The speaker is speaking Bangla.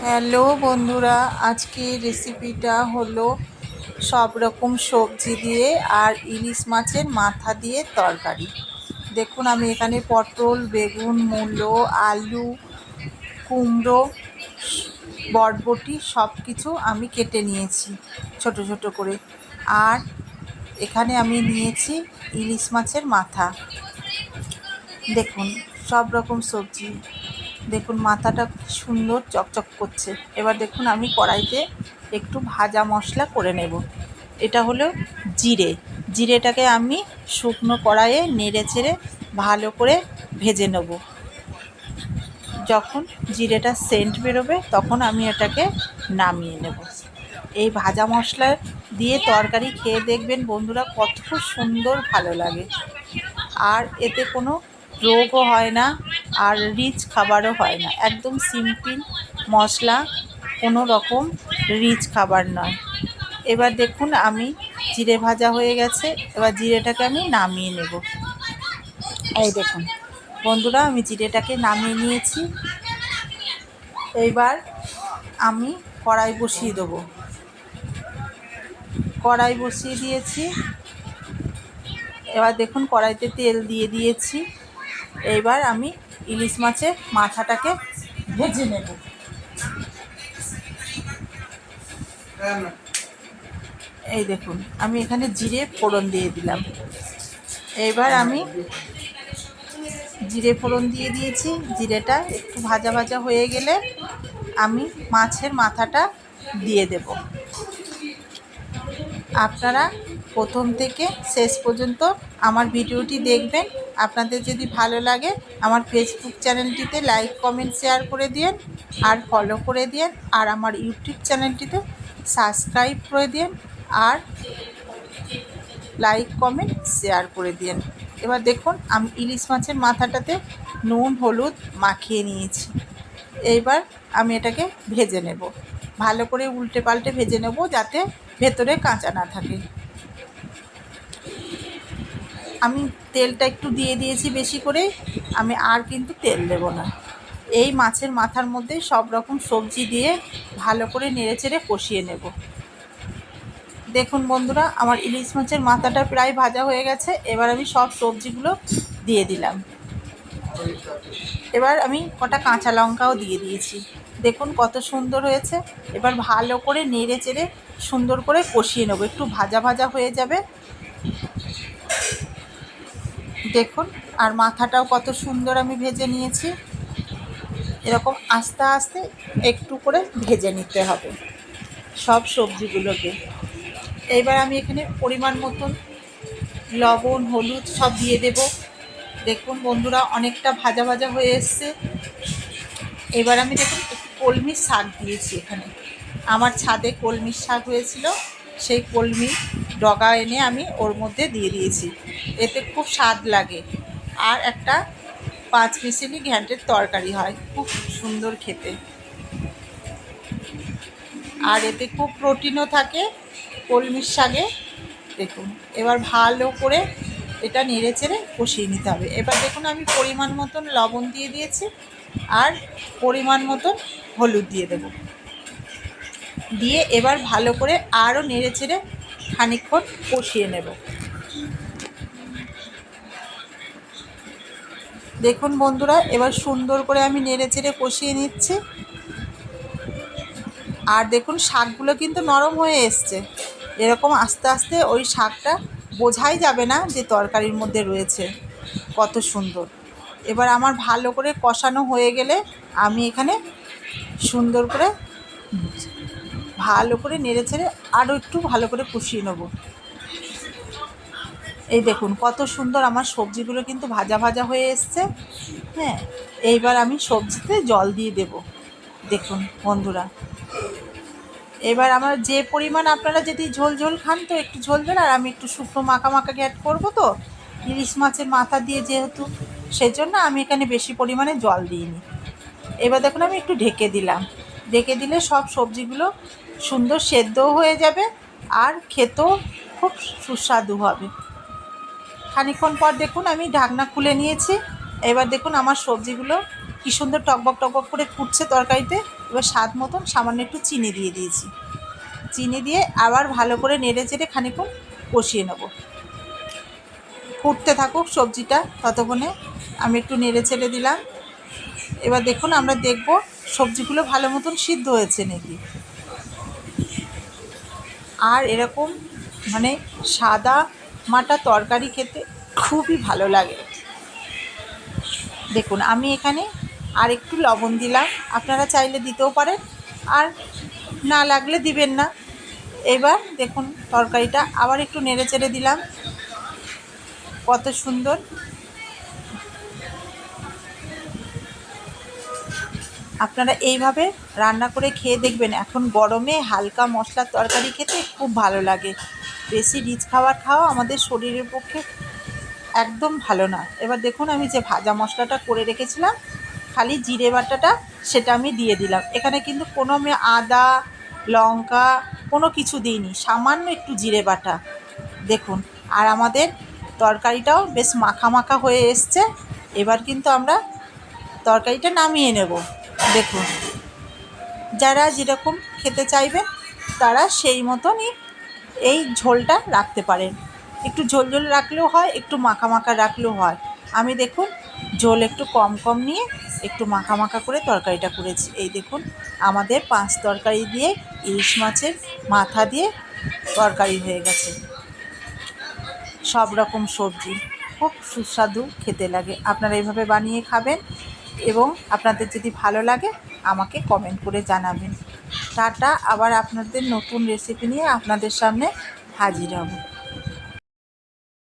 হ্যালো বন্ধুরা, আজকে রেসিপিটা হলো সব রকম সবজি দিয়ে আর ইলিশ মাছের মাথা দিয়ে তরকারি। দেখুন, আমি এখানে পটল, বেগুন, মূলো, আলু, কুমড়ো, বরবটি সব কিছু আমি কেটে নিয়েছি ছোট ছোট করে। আর এখানে আমি নিয়েছি ইলিশ মাছের মাথা। দেখুন, সব রকম সবজি। দেখুন, মাথাটা সুন্দর চকচক করছে। এবার দেখুন, আমি কড়াইতে একটু ভাজা মশলা করে নেব। এটা হলো জিরেটাকে আমি শুকনো কড়াইয়ে নেড়ে চেড়ে ভালো করে ভেজে নেব। যখন জিরেটা সেন্ট বেরোবে তখন আমি এটাকে নামিয়ে নেব। এই ভাজা মশলা দিয়ে তরকারি খেয়ে দেখবেন বন্ধুরা, কত সুন্দর ভালো লাগে। আর এতে কোনো রোগও হয় না, আর রিচ খাবারও হয় না। একদম সিম্পল মশলা, কোনো রকম রিচ খাবার নয়। এবার দেখুন, আমি জিরে ভাজা হয়ে গেছে। এবার জিরেটাকে আমি নামিয়ে নেব। এই দেখুন বন্ধুরা, আমি জিরেটাকে নামিয়ে নিয়েছি। এইবার আমি কড়াই বসিয়ে দেবো। কড়াই বসিয়ে দিয়েছি। এবার দেখুন, কড়াইতে তেল দিয়ে দিয়েছি। এইবার আমি ইলিশ মাছের মাথাটাকে ভেজে নেব। এই দেখুন, আমি এখানে জিরে ফোড়ন দিয়ে দিলাম। এইবার আমি জিরে ফোড়ন দিয়ে দিয়েছি। জিরেটা একটু ভাজা ভাজা হয়ে গেলে আমি মাছের মাথাটা দিয়ে দেব। আপনারা প্রথম থেকে শেষ পর্যন্ত আমার ভিডিওটি দেখবেন। আপনাদের যদি ভালো লাগে আমার ফেসবুক চ্যানেলটিতে লাইক, কমেন্ট, শেয়ার করে দিন আর ফলো করে দিন। আর আমার ইউটিউব চ্যানেলটিতে সাবস্ক্রাইব করে দিন আর লাইক, কমেন্ট, শেয়ার করে দিন। এবার দেখুন, আমি ইলিশ মাছের মাথাটাতে নুন হলুদ মাখিয়ে নিয়েছি। এইবার আমি এটাকে ভেজে নেব। ভালো করে উল্টে পাল্টে ভেজে নেব, যাতে ভেতরে কাঁচা না থাকে। আমি তেলটা একটু দিয়ে দিয়েছি বেশি করে, আমি আর কিন্তু তেল দেব না। এই মাছের মাথার মধ্যে সব রকম সবজি দিয়ে ভালো করে নেড়েচেড়ে কষিয়ে নেব। দেখুন বন্ধুরা, আমার ইলিশ মাছের মাথাটা প্রায় ভাজা হয়ে গেছে। এবার আমি সব সবজিগুলো দিয়ে দিলাম। এবার আমি কটা কাঁচা লঙ্কাও দিয়ে দিয়েছি। দেখুন কত সুন্দর হয়েছে। এবার ভালো করে নেড়ে চেড়ে সুন্দর করে কষিয়ে নেবো। একটু ভাজা ভাজা হয়ে যাবে। দেখুন, আর মাথাটাও কত সুন্দর আমি ভেজে নিয়েছি। এরকম আস্তে আস্তে একটু করে ভেজে নিতে হবে সব সবজিগুলোকে। এইবার আমি এখানে পরিমাণ মতন লবণ, হলুদ সব দিয়ে দেব। দেখুন বন্ধুরা, অনেকটা ভাজা ভাজা হয়ে এসছে। এবার আমি দেখুন একটু কলমির শাক দিয়েছি এখানে। আমার ছাদে কলমির শাক হয়েছিল, সেই কলমির ডগা এনে আমি ওর মধ্যে দিয়ে দিয়েছি। এতে খুব স্বাদ লাগে আর একটা 5 মিশালি ঘ্যাঁটের তরকারি হয়, খুব সুন্দর খেতে। আর এতে খুব প্রোটিনও থাকে কলমির শাকে। দেখুন, এবার ভালো করে এটা নেড়ে চেড়ে কষিয়ে নিতে হবে। এবার দেখুন, আমি পরিমাণ মতন লবণ দিয়ে দিয়েছি আর পরিমাণ মতন হলুদ দিয়ে দেব। দিয়ে এবার ভালো করে আরও নেড়ে চেড়ে খানিকক্ষণ কষিয়ে নেব। দেখুন বন্ধুরা, এবার সুন্দর করে আমি নেড়ে চেড়ে কষিয়ে নিচ্ছি। আর দেখুন, শাকগুলো কিন্তু নরম হয়ে এসছে। এরকম আস্তে আস্তে ওই শাকটা বোঝাই যাবে না যে তরকারির মধ্যে রয়েছে। কত সুন্দর। এবার আমার ভালো করে কষানো হয়ে গেলে আমি এখানে সুন্দর করে ভালো করে নেড়ে চেড়ে আরও একটু ভালো করে কষিয়ে নেব। এই দেখুন কত সুন্দর আমার সবজিগুলো কিন্তু ভাজা ভাজা হয়ে এসছে। হ্যাঁ, এইবার আমি সবজিতে জল দিয়ে দেব। দেখুন বন্ধুরা, এবার আমার যে পরিমাণ, আপনারা যদি ঝোল ঝোল খান তো একটু ঝোল ঝোল, আর আমি একটু শুকনো মাখা মাখা গ্যাট করবো তো ইলিশ মাছের মাথা দিয়ে যেহেতু, সেজন্য আমি এখানে বেশি পরিমাণে জল দিইনি। এবার দেখুন, আমি একটু ঢেকে দিলাম। ঢেকে দিলে সব সবজিগুলো সুন্দর সেদ্ধও হয়ে যাবে আর খেতেও খুব সুস্বাদু হবে। খানিকক্ষণ পর দেখুন, আমি ঢাকনা খুলে নিয়েছি। এবার দেখুন, আমার সবজিগুলো কী সুন্দর টকবক টকবক করে ফুটছে তরকারিতে। এবার স্বাদ মতন সামান্য একটু চিনি দিয়ে দিয়েছি। চিনি দিয়ে আবার ভালো করে নেড়ে চেড়ে খানিকক্ষণ কষিয়ে নেব। ফুটতে থাকুক সবজিটা, ততক্ষণে আমি একটু নেড়ে চেড়ে দিলাম। এবার দেখুন আমরা দেখব সবজিগুলো ভালো মতন সিদ্ধ হয়েছে নাকি। আর এরকম মানে সাদা মাটা তরকারি খেতে খুবই ভালো লাগে। দেখুন আমি এখানে আর একটু লবণ দিলাম, আপনারা চাইলে দিতেও পারেন, আর না লাগলে দিবেন না। এবার দেখুন তরকারিটা আবার একটু নেড়ে চেড়ে দিলাম। কত সুন্দর। আপনারা এইভাবে রান্না করে খেয়ে দেখবেন। এখন গরমে হালকা মশলার তরকারি খেতে খুব ভালো লাগে। বেশি রিচ খাবার খাওয়া আমাদের শরীরের পক্ষে একদম ভালো না। এবার দেখুন আমি যে ভাজা মশলাটা করে রেখেছিলাম, খালি জিরে বাটাটা, সেটা আমি দিয়ে দিলাম। এখানে কিন্তু কোনো আমি আদা লঙ্কা কোনো কিছু দিইনি, সামান্য একটু জিরে বাটা। দেখুন আর আমাদের তরকারিটাও বেশ মাখা মাখা হয়ে এসছে। এবার কিন্তু আমরা তরকারিটা নামিয়ে নেব। দেখুন যারা যেরকম খেতে চাইবেন তারা সেই মতনই এই ঝোলটা রাখতে পারেন। একটু ঝোল ঝোল রাখলেও হয়, একটু মাখা মাখা রাখলেও হয়। আমি দেখুন ঝোল একটু কম কম নিয়ে একটু মাখা মাখা করে তরকারিটা করেছি। এই দেখুন আমাদের পাঁচ তরকারি দিয়ে ইলিশ মাছের মাথা দিয়ে তরকারি হয়ে গেছে। সব রকম সবজি, খুব সুস্বাদু খেতে লাগে। আপনারা এইভাবে বানিয়ে খাবেন এবং আপনাদের যদি ভালো লাগে আমাকে কমেন্ট করে জানাবেন। টাটা, আবার আপনাদের নতুন রেসিপি নিয়ে আপনাদের সামনে হাজির হব।